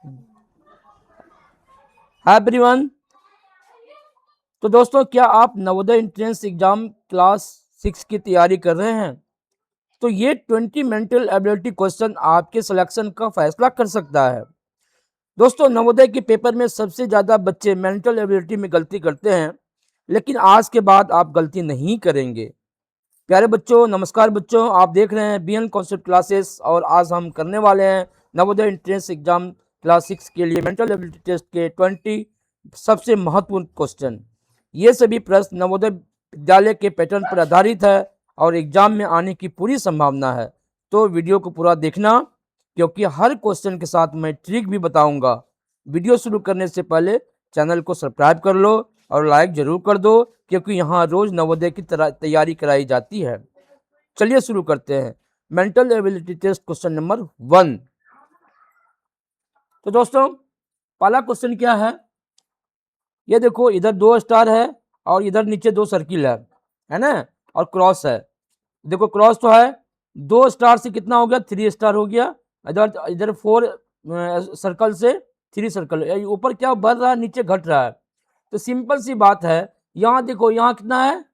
Hi everyone. तो दोस्तों, क्या आप नवोदय एंट्रेंस एग्जाम क्लास 6 की तैयारी कर रहे हैं? तो ये 20 मेंटल एबिलिटी क्वेश्चन आपके सिलेक्शन का फैसला कर सकता है। दोस्तों, नवोदय के पेपर में सबसे ज़्यादा बच्चे मेंटल एबिलिटी में गलती करते हैं, लेकिन आज के बाद आप गलती नहीं करेंगे। प्यारे बच्चों, नमस्कार बच्चों, आप देख रहे हैं बीएन कॉन्सेप्ट क्लासेस और आज हम करने वाले हैं नवोदय एंट्रेंस एग्जाम क्लास 6 के लिए मेंटल एबिलिटी टेस्ट के 20 सबसे महत्वपूर्ण क्वेश्चन। ये सभी प्रश्न नवोदय विद्यालय के पैटर्न पर आधारित है और एग्जाम में आने की पूरी संभावना है। तो वीडियो को पूरा देखना, क्योंकि हर क्वेश्चन के साथ मैं ट्रिक भी बताऊंगा। वीडियो शुरू करने से पहले चैनल को सब्सक्राइब कर लो और लाइक जरूर कर दो, क्योंकि यहाँ रोज नवोदय की तैयारी कराई जाती है। चलिए शुरू करते हैं। Mental ability test question number 1। तो दोस्तों, पहला क्वेश्चन क्या है? ये देखो, इधर 2 स्टार है और इधर नीचे 2 सर्किल है ना, और क्रॉस है। देखो क्रॉस तो है, 2 स्टार से कितना हो गया? 3 स्टार हो गया। इधर इधर 4 सर्कल से 3 सर्कल। ऊपर क्या बढ़ रहा है, नीचे घट रहा है। तो सिंपल सी बात है, यहाँ देखो, यहाँ कितना है?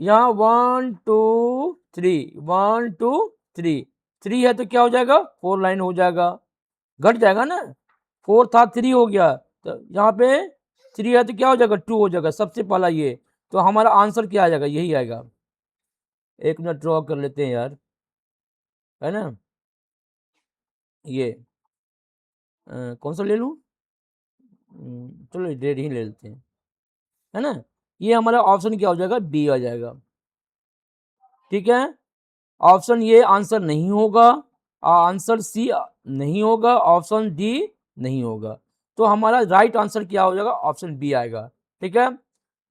यहाँ 1 2 3, 1 2 3, 3 है तो क्या हो जाएगा? 4 लाइन हो जाएगा, घट जाएगा ना। 4 था, 3 हो गया, तो यहाँ पे 3 है तो क्या हो जाएगा? 2 हो जाएगा। सबसे पहला ये, तो हमारा आंसर क्या आ जाएगा? यही आएगा। एक मिनट ड्रॉ कर लेते हैं यार, है ना। ये कौन सा ले लूँ? चलो रेड ही ले लेते हैं, है ना। ये हमारा ऑप्शन क्या हो जाएगा? बी आ जाएगा। ठीक है, ऑप्शन ये आंसर नहीं होगा, आंसर सी नहीं होगा, ऑप्शन डी नहीं होगा। तो हमारा राइट आंसर क्या हो जाएगा? ऑप्शन बी आएगा। ठीक है,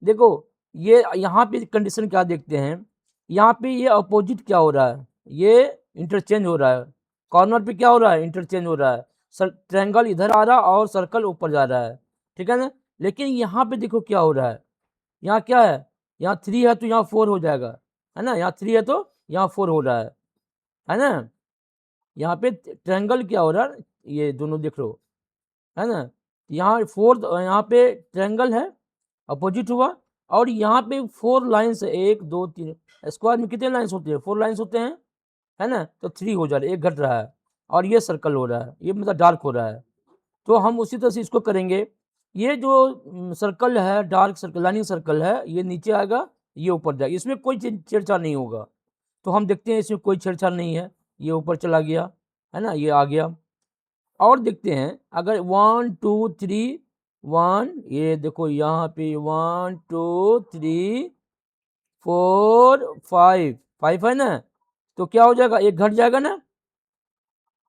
देखो ये यहाँ पे कंडीशन क्या देखते हैं, यहाँ पे ये अपोजिट क्या हो रहा है? ये इंटरचेंज हो रहा है। कॉर्नर पे क्या हो रहा है? इंटरचेंज हो रहा है। ट्रायंगल इधर आ रहा है और सर्कल ऊपर जा रहा है। ठीक है ना। लेकिन यहाँ पे देखो क्या हो रहा है, यहाँ क्या है? यहाँ 3 है तो यहाँ 4 हो जाएगा, है ना। यहाँ 3 है तो यहाँ 4 हो रहा है ना। यहाँ पे ट्रायंगल क्या हो रहा है? ये दोनों देख लो, है ना। यहाँ 4, यहाँ पे ट्रायंगल है, अपोजिट हुआ। और यहाँ पे 4 लाइन्स है, 1 2 3। स्क्वायर में कितने लाइन्स होते हैं? 4 लाइन्स होते हैं, है ना। तो 3 हो जा रहा है, 1 घट रहा है, और ये सर्कल हो रहा है, ये मतलब डार्क हो रहा है। तो हम उसी तरह से इसको करेंगे। ये जो सर्कल है, डार्क सर्कल लाइनिंग सर्कल है, ये नीचे आएगा, ये ऊपर जाएगा। इसमें कोई छेड़छाड़ नहीं होगा। तो हम देखते हैं इसमें कोई छेड़छाड़ नहीं है, ये ऊपर चला गया, है ना, ये आ गया। और देखते हैं, अगर 1 2 3 1, ये देखो यहाँ पे 1 2 3 4 5 5 है ना। तो क्या हो जाएगा? एक घट जाएगा ना,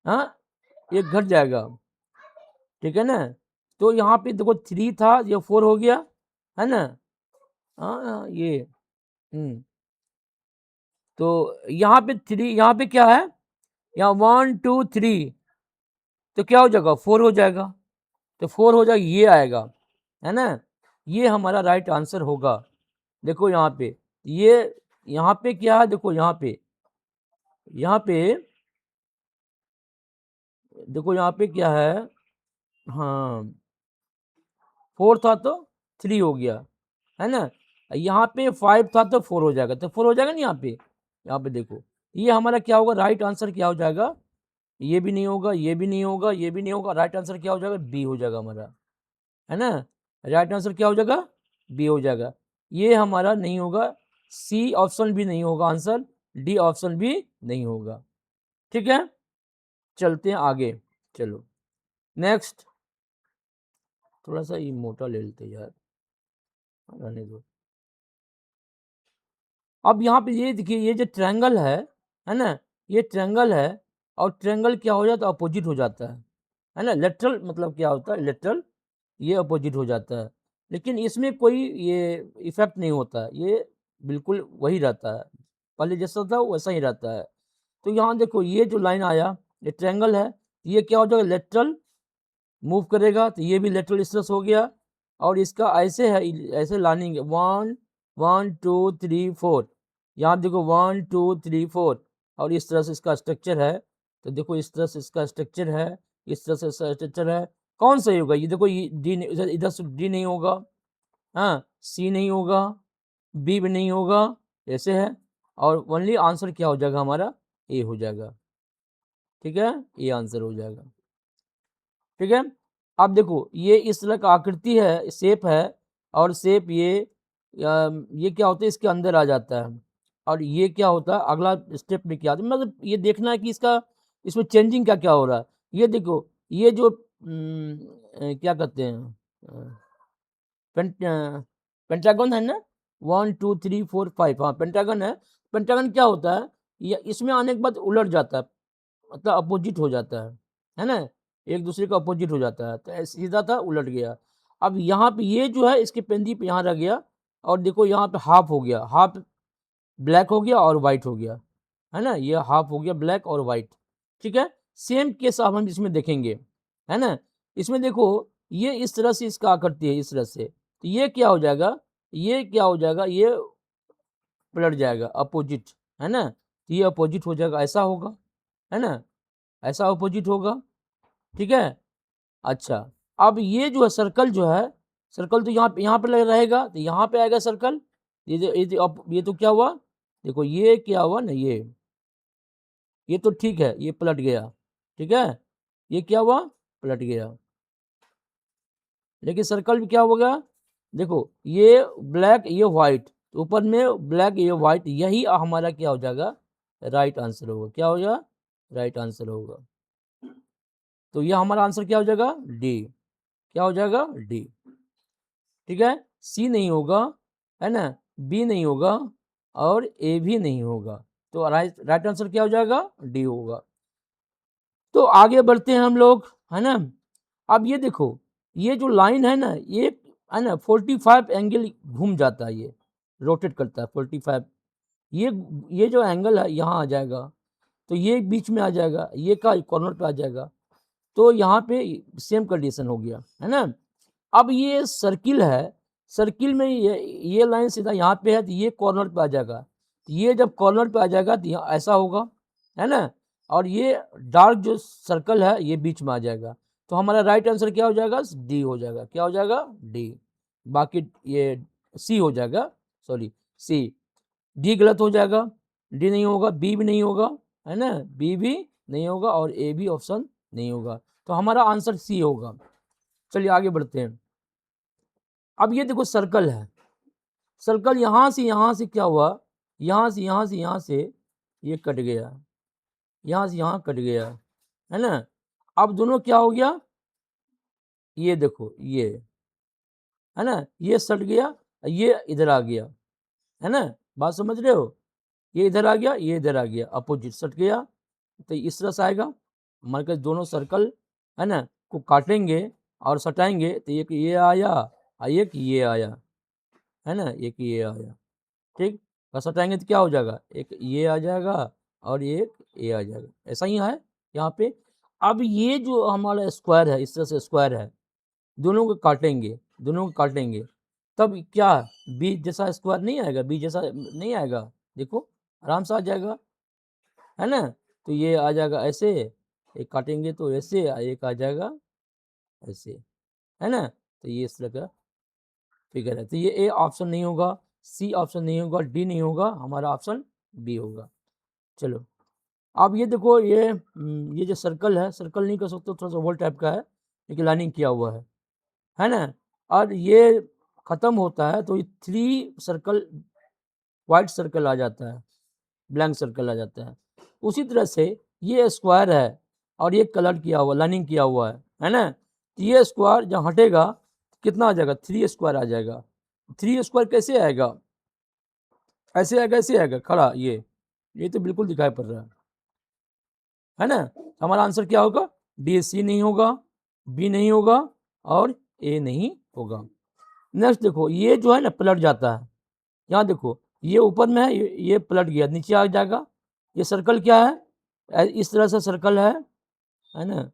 हाँ, एक घट जाएगा। ठीक है ना। तो यहाँ पे देखो 3 था, ये 4 हो गया, है ना। हाँ ये तो यहाँ पे 3, यहाँ पे क्या है? यहाँ 1 2 3, तो क्या हो जाएगा? 4 हो जाएगा। तो 4 हो जाएगा, ये आएगा, है ना। ये हमारा राइट आंसर होगा। देखो यहाँ पे, ये यहाँ पे क्या है? देखो यहाँ पे, यहाँ पे देखो, यहाँ पे क्या है? हाँ, 4 था तो 3 हो गया, है ना। यहाँ पे 5 था तो 4 हो जाएगा, तो 4 हो जाएगा ना। यहाँ पे देखो, ये हमारा क्या होगा? राइट आंसर क्या हो जाएगा? ये भी नहीं होगा, ये भी नहीं होगा, ये भी नहीं होगा। राइट आंसर क्या हो जाएगा? बी हो जाएगा हमारा, है ना। राइट आंसर क्या हो जाएगा? बी हो जाएगा। ये हमारा नहीं होगा, सी ऑप्शन भी नहीं होगा आंसर, डी ऑप्शन भी नहीं होगा। ठीक है, चलते हैं आगे। चलो नेक्स्ट, थोड़ा सा ये मोटा ले लेते यार, रहने दो। अब यहाँ पे ये देखिए, ये जो ट्रायंगल है ना, ये ट्रायंगल है, और ट्रायंगल क्या हो जाता है? अपोजिट हो जाता है ना। लेटरल मतलब क्या होता है? लेटरल, ये अपोजिट हो जाता है। लेकिन इसमें कोई ये इफेक्ट नहीं होता, ये बिल्कुल वही रहता है, पहले जैसा था वैसा ही रहता है। तो यहाँ देखो, ये जो लाइन आया, ये ट्रायंगल है, ये क्या हो जाएगा? लेटरल मूव करेगा, तो ये भी लेटरल स्ट्रेस हो गया। और इसका ऐसे है, ऐसे लानिंग 1 1 2 3 4, यहाँ देखो 1 2 3 4, और इस तरह से इसका स्ट्रक्चर है। तो देखो इस तरह से इसका स्ट्रक्चर है, इस तरह से स्ट्रक्चर है। कौन सही होगा? ये देखो, ये डी इधर इधर से डी नहीं होगा, हाँ, सी नहीं होगा, बी भी नहीं होगा, ऐसे है। और ओनली आंसर क्या हो जाएगा हमारा? ए हो जाएगा। ठीक है, ये आंसर हो जाएगा। ठीक है, अब देखो ये इस तरह का आकृति है, शेप है, और शेप ये क्या होता है, इसके अंदर आ जाता है। और ये क्या होता है, अगला स्टेप में क्या आता है, मतलब ये देखना है कि इसका इसमें चेंजिंग क्या क्या हो रहा है। ये देखो, ये जो क्या कहते हैं, पेंटागन है ना, 1 2 3 4 5, हाँ पेंटागन है। पेंटागन क्या होता है, ये इसमें आने के बाद उलट जाता है, मतलब अपोजिट हो जाता है ना, एक दूसरे का अपोजिट हो जाता है। तो ऐसे सीधा था, उलट गया। अब यहाँ पे ये जो है, इसके पेंदी पे यहाँ रह गया, और देखो यहाँ पे हाफ हो गया, हाफ ब्लैक हो गया और वाइट हो गया, है ना, ये हाफ हो गया ब्लैक और वाइट। ठीक है, सेम केस अब हम इसमें देखेंगे, है ना। इसमें देखो, ये इस तरह से इसका आकृति है, इस तरह से, तो ये क्या हो जाएगा, ये क्या हो जाएगा, ये पलट जाएगा अपोजिट, है ना, तो ये अपोजिट हो जाएगा, ऐसा होगा, है ना, ऐसा अपोजिट होगा। ठीक है, अच्छा, अब ये जो है सर्कल जो है, सर्कल तो यहाँ पे लग रहेगा, तो यहाँ पे आएगा सर्कल। ये तो क्या हुआ, देखो ये क्या हुआ ना, ये तो ठीक है, ये पलट गया। ठीक है, ये क्या हुआ, पलट गया। लेकिन सर्कल भी क्या होगा, देखो ये ब्लैक ये व्हाइट, ऊपर में ब्लैक ये व्हाइट, यही हमारा क्या हो जाएगा, राइट आंसर होगा। क्या हो जाएगा, राइट आंसर होगा। तो ये हमारा आंसर क्या हो जाएगा, डी। क्या हो जाएगा, डी। ठीक है, सी नहीं होगा, है ना, बी नहीं होगा, और ए भी नहीं होगा। तो राइट आंसर क्या हो जाएगा, डी होगा। तो आगे बढ़ते हैं हम लोग, है ना। अब ये देखो, ये जो लाइन है ना, ये है ना 45 एंगल घूम जाता है, ये रोटेट करता है 45। ये जो एंगल है यहाँ आ जाएगा, तो ये बीच में आ जाएगा, ये का कॉर्नर पे आ जाएगा। तो यहाँ पे सेम कंडीशन हो गया, है ना। अब ये सर्किल है, सर्किल में ये लाइन सीधा यहाँ पे है, तो ये कॉर्नर पे आ जाएगा। ये जब कॉर्नर पे आ जाएगा तो यहाँ ऐसा होगा, है ना। और ये डार्क जो सर्कल है, ये बीच में आ जाएगा। तो हमारा राइट आंसर क्या हो जाएगा, डी हो जाएगा। क्या हो जाएगा, डी। बाकी ये सी हो जाएगा, सॉरी सी। डी गलत हो जाएगा, डी नहीं होगा, बी भी नहीं होगा, है ना, बी भी नहीं होगा, और ए भी ऑप्शन नहीं होगा। तो हमारा आंसर सी होगा। चलिए आगे बढ़ते हैं। अब ये देखो सर्कल है, सर्कल यहाँ से क्या हुआ, यहाँ से ये कट गया, यहाँ से यहाँ कट गया, है ना। अब दोनों क्या हो गया, ये देखो ये, है ना, ये सट गया, ये इधर आ गया, है ना, बात समझ रहे हो। ये इधर आ गया, ये इधर आ गया, अपोजिट सट गया। तो इस तरह से आएगा हमारे पास, दोनों सर्कल, है ना, को काटेंगे और सटाएंगे, तो एक ये आया और एक ये आया, है ना, एक ये आया। ठीक, और सटाएंगे तो क्या हो जाएगा, एक ये आ जाएगा और एक ये आ जाएगा। ऐसा ही है यहाँ पे। अब ये जो हमारा स्क्वायर है, इस तरह से स्क्वायर है, दोनों को काटेंगे, दोनों को काटेंगे, तब क्या बी जैसा स्क्वायर नहीं आएगा, बी जैसा नहीं आएगा, देखो आराम से आ जाएगा, है ना। तो ये आ जाएगा ऐसे, एक काटेंगे तो ऐसे, एक आ जाएगा ऐसे, है ना। तो ये इस तरह का फिगर है। तो ये ए ऑप्शन नहीं होगा, सी ऑप्शन नहीं होगा, डी नहीं होगा, हमारा ऑप्शन बी होगा। चलो, अब ये देखो, ये जो सर्कल है, सर्कल नहीं कर सकते, थोड़ा सा ओवल टाइप का है, लेकिन लाइनिंग किया हुआ है ना। और ये खत्म होता है तो ये 3 सर्कल, वाइट सर्कल आ जाता है, ब्लैंक सर्कल आ जाता है। उसी तरह से ये स्क्वायर है और ये कलर किया हुआ, लाइनिंग किया हुआ है ना। तो ये स्क्वायर जब हटेगा कितना आ जाएगा, 3 स्क्वायर आ जाएगा। 3 स्क्वायर कैसे आएगा, ऐसे आएगा, ऐसे आएगा खड़ा, ये तो बिल्कुल दिखाई पड़ रहा है ना। हमारा आंसर क्या होगा, डी। सी नहीं होगा, बी नहीं होगा, और ए नहीं होगा। नेक्स्ट देखो, ये जो है ना पलट जाता है, यहाँ देखो ये ऊपर में है, ये पलट गया, नीचे आ जाएगा। ये सर्कल क्या है, इस तरह से सर्कल है ना,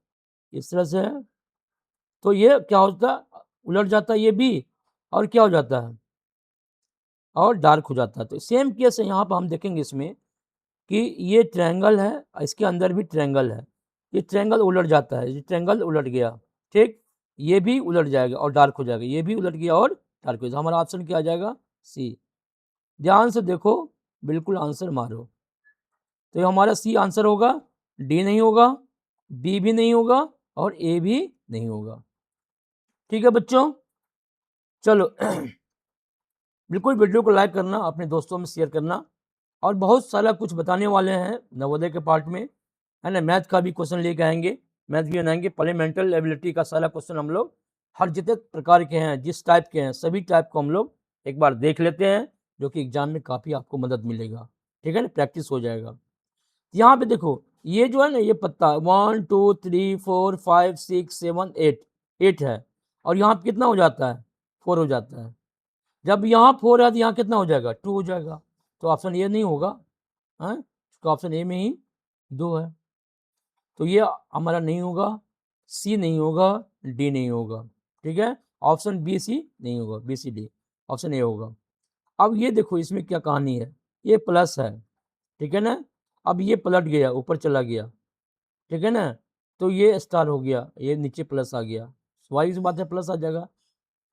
इस तरह से है। तो ये क्या होता है, उलट जाता है ये भी, और क्या हो जाता है, और डार्क हो जाता है। तो सेम केस है यहाँ पर हम देखेंगे इसमें कि ये ट्रायंगल है, इसके अंदर भी ट्रायंगल है, ये ट्रायंगल उलट जाता है, ये ट्रायंगल उलट गया, ठीक, ये भी उलट जाएगा और डार्क हो जाएगा, ये भी उलट गया और डार्क हो जाएगा। हमारा ऑप्शन क्या आ जाएगा? सी। ध्यान से देखो, बिल्कुल आंसर मारो। तो ये हमारा सी आंसर होगा, डी नहीं होगा, बी भी नहीं होगा और ए भी नहीं होगा। ठीक है बच्चों, चलो बिल्कुल वीडियो को लाइक करना, अपने दोस्तों में शेयर करना, और बहुत सारा कुछ बताने वाले हैं नवोदय के पार्ट में, है ना। मैथ का भी क्वेश्चन लेके आएंगे, मैथ भी बनाएंगे, पहले मेंटल एबिलिटी का सारा क्वेश्चन हम लोग हर जितने प्रकार के हैं, जिस टाइप के हैं, सभी टाइप को हम लोग एक बार देख लेते हैं, जो कि एग्जाम में काफ़ी आपको मदद मिलेगा। ठीक है ना, प्रैक्टिस हो जाएगा। यहाँ पे देखो, ये जो है ना, ये पत्ता 1 2 3 4 5 6 7 8 8 है, और यहाँ पे कितना हो जाता है? 4 हो जाता है। जब यहाँ 4 है तो यहाँ कितना हो जाएगा? 2 हो जाएगा। तो ऑप्शन ए नहीं होगा, है, तो ऑप्शन ए में ही 2 है। तो ये हमारा नहीं होगा, सी नहीं होगा, डी नहीं होगा। ठीक है, ऑप्शन बी सी नहीं होगा, B C D, option A होगा। अब ये देखो इसमें क्या कहानी है, ये प्लस है, ठीक है ना, अब ये पलट गया, ऊपर चला गया, ठीक है ना, तो ये स्टार हो गया, ये नीचे प्लस आ गया, स्वाभाविक सी बात है प्लस आ जाएगा।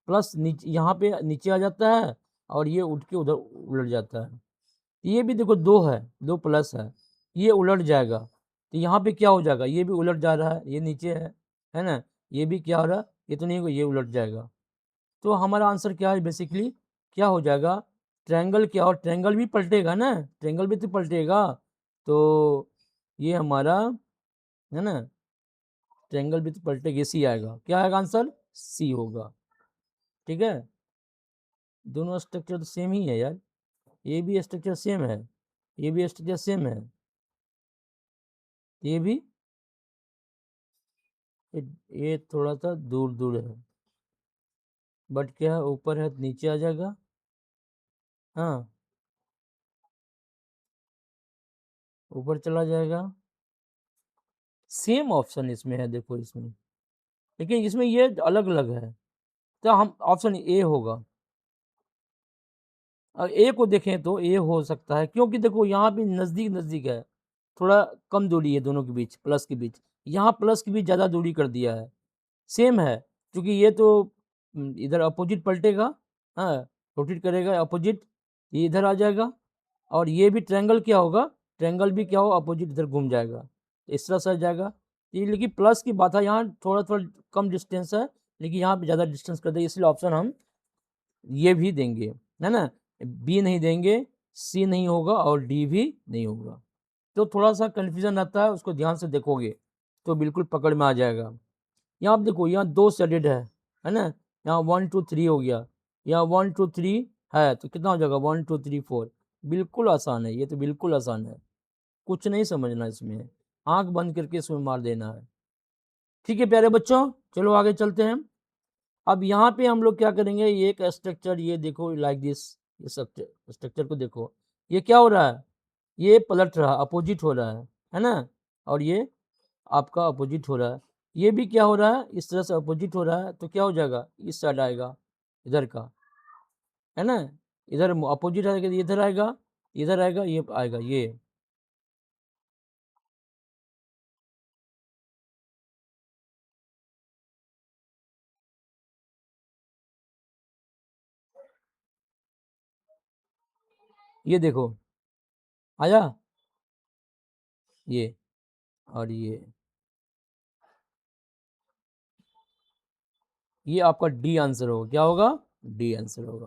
प्लस नीचे यहाँ पे नीचे आ जाता है, और ये उठ के उधर उलट जाता है। ये भी देखो 2 है, 2 प्लस है, ये उलट जाएगा, तो यहाँ पे क्या हो जाएगा? ये भी उलट जा रहा है, ये नीचे है ना, ये भी क्या हो रहा है? ये तो नहीं होगा, ये उलट जाएगा। तो हमारा आंसर क्या है बेसिकली, क्या हो जाएगा? ट्रायंगल क्या, और ट्रायंगल भी पलटेगा ना, ट्रायंगल भी तो पलटेगा, तो ये हमारा, है ना, ट्रायंगल भी तो पलटेगा, सी आएगा। क्या आएगा आंसर? सी होगा। ठीक है, दोनों स्ट्रक्चर तो सेम ही है यार, ये भी स्ट्रक्चर सेम है, ये भी स्ट्रक्चर सेम है, ये भी, ये थोड़ा सा दूर दूर है, बट क्या है, ऊपर है तो नीचे आ जाएगा। हाँ, ऊपर चला जाएगा। सेम ऑप्शन इसमें है, देखो इसमें, लेकिन इसमें ये अलग अलग है, तो हम ऑप्शन ए होगा। और ए को देखें तो ए हो सकता है, क्योंकि देखो यहाँ भी नज़दीक नज़दीक है, थोड़ा कम दूरी है दोनों के बीच, प्लस के बीच, यहाँ प्लस के बीच ज़्यादा दूरी कर दिया है। सेम है, क्योंकि ये तो इधर अपोजिट पलटेगा, हाँ, रोटेट करेगा अपोजिट, ये इधर आ जाएगा, और ये भी ट्रायंगल क्या होगा, ट्रायंगल भी क्या होगा, अपोजिट इधर घूम जाएगा, इस तरह से जाएगा। ये लेकिन प्लस की बात है, यहाँ थोड़ा थोड़ा कम डिस्टेंस है, लेकिन यहाँ पे ज़्यादा डिस्टेंस कर दे, इसलिए ऑप्शन हम ये भी देंगे, है ना, बी नहीं देंगे, सी नहीं होगा और डी भी नहीं होगा। तो थोड़ा सा कन्फ्यूजन आता है, उसको ध्यान से देखोगे तो बिल्कुल पकड़ में आ जाएगा। यहाँ आप देखो, यहाँ 2 शेडेड है ना, यहाँ 1 2 3 हो गया, यहाँ 1 2 3 है, तो कितना हो जाएगा? 1 2 3 4। बिल्कुल आसान है, ये तो बिल्कुल आसान है, कुछ नहीं समझना इसमें, आंख बंद करके इसमें मार देना है। ठीक है प्यारे बच्चों, चलो आगे चलते हैं। अब यहाँ पे हम लोग क्या करेंगे, ये एक स्ट्रक्चर, ये देखो लाइक दिस, ये स्ट्रक्चर को देखो, ये क्या हो रहा है? ये पलट रहा, अपोजिट हो रहा है ना, और ये आपका अपोजिट हो रहा है, ये भी क्या हो रहा है? इस तरह से अपोजिट हो रहा है, तो क्या हो जाएगा? इस साइड आएगा, इधर का, है ना, इधर अपोजिट आएगा, इधर आएगा, इधर आएगा, ये आएगा, ये देखो आया, ये और ये आपका डी आंसर होगा। क्या होगा? डी आंसर होगा।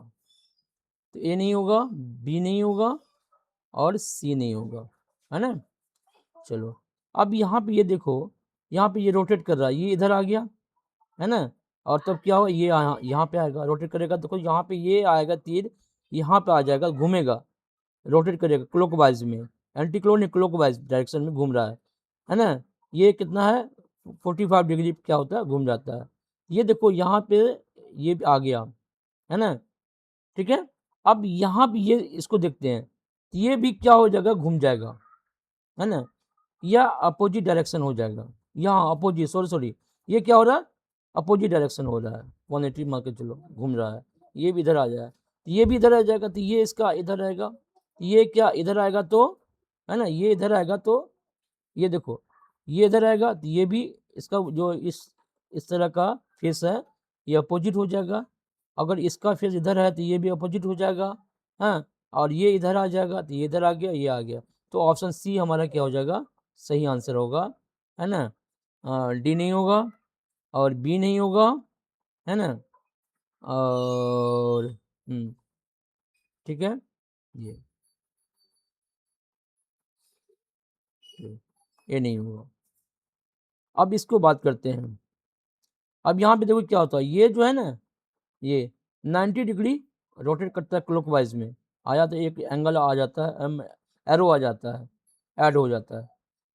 तो ए नहीं होगा, बी नहीं होगा और सी नहीं होगा, है ना। चलो, अब यहाँ पे ये देखो, यहाँ पे ये रोटेट कर रहा है, ये इधर आ गया, है ना, और तब क्या होगा, ये यहाँ पे आएगा, रोटेट करेगा, देखो यहाँ पे ये आएगा तीर, यहाँ पे आ जाएगा, घूमेगा, रोटेट करेगा क्लॉकवाइज में, एंटी क्लॉकवाइज डायरेक्शन में घूम रहा है ना। ये कितना है? 45 डिग्री क्या होता है? घूम जाता है। ये देखो यहाँ पे ये आ गया, है ना, ठीक है। अब यहाँ पे ये इसको देखते हैं, ये भी क्या हो जाएगा? घूम जाएगा, है ना, या अपोजिट डायरेक्शन हो जाएगा, यहाँ अपोजिट, सॉरी सॉरी, ये क्या हो रहा है? अपोजिट डायरेक्शन हो रहा है, 180 मान के चलो, घूम रहा है, ये भी इधर आ जाए, ये भी इधर आ जाएगा, तो ये इसका इधर आएगा, ये क्या इधर आएगा, तो है ना, ये इधर आएगा, तो ये देखो, ये इधर आएगा तो ये भी इसका जो इस तरह का फेस है ये अपोजिट हो जाएगा। अगर इसका फेस इधर है तो ये भी अपोजिट हो जाएगा। हाँ, और ये इधर आ जाएगा तो ये इधर आ गया, ये आ गया। तो ऑप्शन सी हमारा क्या हो जाएगा, सही आंसर होगा, है ना। डी नहीं होगा और बी नहीं होगा, है ना। और ठीक है, ये नहीं होगा। अब इसको बात करते हैं। अब यहाँ पे देखो क्या होता है, ये जो है ना ये 90 डिग्री रोटेट करता है क्लॉकवाइज में, आ जाता है, एक एंगल आ जाता है, एरो आ जाता है, ऐड हो जाता है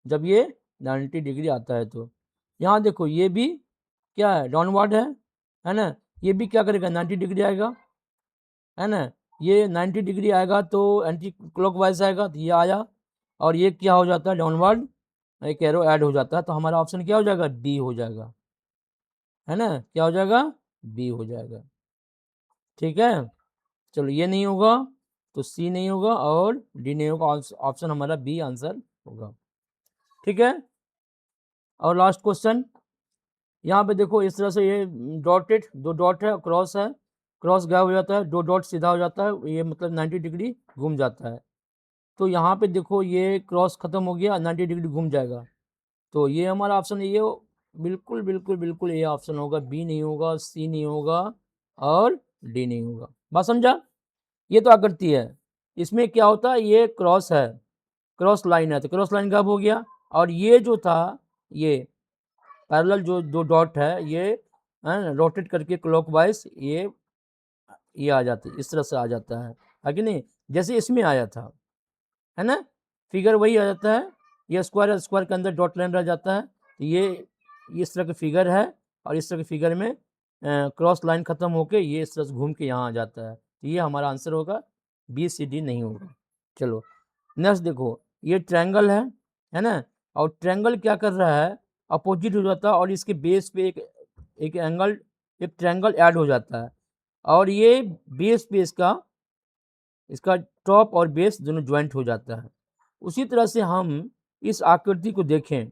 जब ये 90 डिग्री आता है। तो यहाँ देखो ये भी क्या है, डाउनवर्ड है ना। ये भी क्या करेगा, 90 डिग्री आएगा, है ना। ये 90 डिग्री आएगा तो एंटी क्लॉकवाइज आएगा, तो ये आया और ये क्या हो जाता है, डाउनवर्ड, एक एरो ऐड हो जाता है। तो हमारा ऑप्शन क्या हो जाएगा, डी हो जाएगा, है ना। क्या हो जाएगा, बी हो जाएगा। ठीक है, चलो ये नहीं होगा तो सी नहीं होगा और डी नहीं होगा, ऑप्शन हमारा बी आंसर होगा। ठीक है, और लास्ट क्वेश्चन यहाँ पे देखो, इस तरह से ये डॉटेड, दो डॉट है, क्रॉस है, क्रॉस गायब हो जाता है, दो डॉट सीधा हो जाता है, ये मतलब 90 डिग्री घूम जाता है। तो यहाँ पे देखो ये क्रॉस खत्म हो गया, 90 डिग्री घूम जाएगा। तो ये हमारा ऑप्शन ये बिल्कुल बिल्कुल बिल्कुल ये ऑप्शन होगा, बी नहीं होगा, सी नहीं होगा और डी नहीं होगा। बात समझा। ये तो आकृति है, इसमें क्या होता है, ये क्रॉस है, क्रॉस लाइन है, तो क्रॉस लाइन गायब हो गया। और ये जो था, ये पैरेलल जो दो डॉट है, ये रोटेट करके क्लॉकवाइज ये आ जाती है, इस तरह से आ जाता है कि नहीं, जैसे इसमें आया था, है ना। फिगर वही आ जाता है, ये स्क्वायर है, स्क्वायर के अंदर डॉट लाइन रह जाता है। तो ये इस तरह की फिगर है और इस तरह की फिगर में क्रॉस लाइन खत्म होके ये इस तरह से घूम के यहाँ आ जाता है। तो ये हमारा आंसर होगा, बी सी डी नहीं होगा। चलो नेक्स्ट देखो, ये ट्रायंगल है ना। और ट्रायंगल क्या कर रहा है, अपोजिट हो जाता है और इसके बेस पे एक एंगल, एक ट्रायंगल ऐड हो जाता है और ये बेस पे इसका टॉप और बेस दोनों ज्वाइंट हो जाता है। उसी तरह से हम इस आकृति को देखें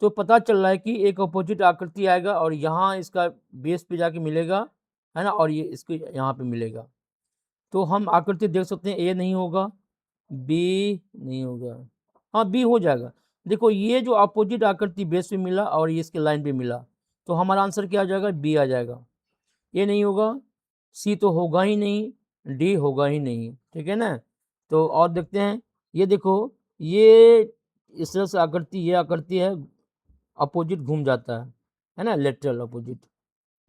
तो पता चल रहा है कि एक अपोजिट आकृति आएगा और यहाँ इसका बेस पे जाके मिलेगा, है ना, और ये इसको यहाँ पे मिलेगा। तो हम आकृति देख सकते हैं, ए नहीं होगा, बी नहीं होगा, हाँ बी हो जाएगा। देखो ये जो अपोजिट आकृति बेस पे मिला और ये इसके लाइन पे मिला, तो हमारा आंसर क्या आ जाएगा, बी आ जाएगा। ये नहीं होगा, सी तो होगा ही नहीं, डी होगा ही नहीं। ठीक है ना। तो और देखते हैं, ये देखो ये इस तरह से आकृति, ये आकृति है, अपोजिट घूम जाता है ना, लेटरल अपोजिट।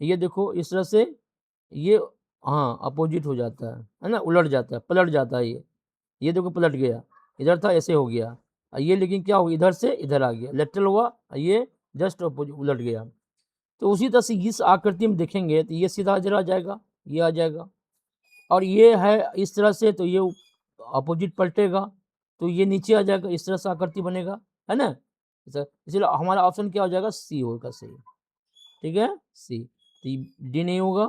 ये देखो इस तरह से ये, हाँ अपोजिट हो जाता है ना, उलट जाता है, पलट जाता है। ये देखो पलट गया, इधर था ऐसे हो गया, ये लेकिन क्या हुआ, इधर से इधर आ गया, लेटरल हुआ, ये जस्ट अपोजिट उलट गया। तो उसी तरह से इस आकृति में देखेंगे तो ये सीधा इधर आ जाएगा, ये आ जाएगा, और ये है इस तरह से तो ये अपोजिट पलटेगा, तो ये नीचे आ जाएगा, इस तरह से आकृति बनेगा, है ना। इसलिए हमारा ऑप्शन क्या हो जाएगा, सी होगा सही। ठीक है, सी। डी नहीं होगा,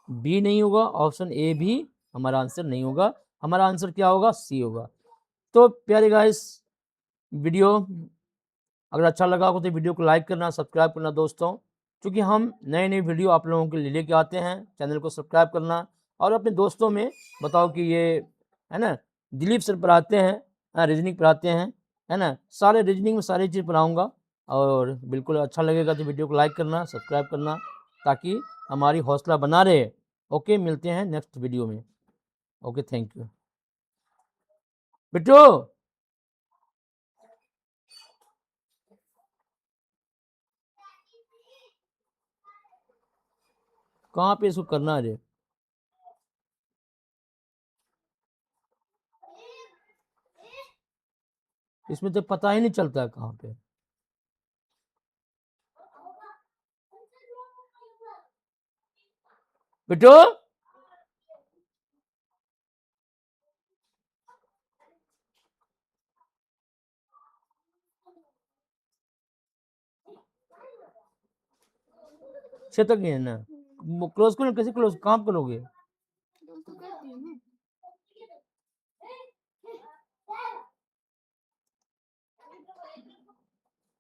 बी नहीं होगा, ऑप्शन ए भी हमारा आंसर नहीं होगा। हमारा आंसर क्या होगा, सी होगा। तो प्यारे गाइस, वीडियो अगर अच्छा लगा हो तो वीडियो को लाइक करना, सब्सक्राइब करना दोस्तों, क्योंकि हम नए नए वीडियो आप लोगों के लिए लेके आते हैं। चैनल को सब्सक्राइब करना और अपने दोस्तों में बताओ कि ये, है ना, दिलीप सर पढ़ाते हैं, रीजनिंग पढ़ाते हैं, है ना, सारे रीजनिंग में सारी चीज़ पढ़ाऊँगा। और बिल्कुल अच्छा लगेगा तो वीडियो को लाइक करना, सब्सक्राइब करना, ताकि हमारी हौसला बना रहे। ओके, मिलते हैं नेक्स्ट वीडियो में। Okay, thank you Bittu. कहाँ पे इसको करना है रे, इसमें तो पता ही नहीं चलता है कहाँ पे। बिट्टू क्षेत्र की है ना, क्लोज करो, कैसे क्लोज, काम करोगे।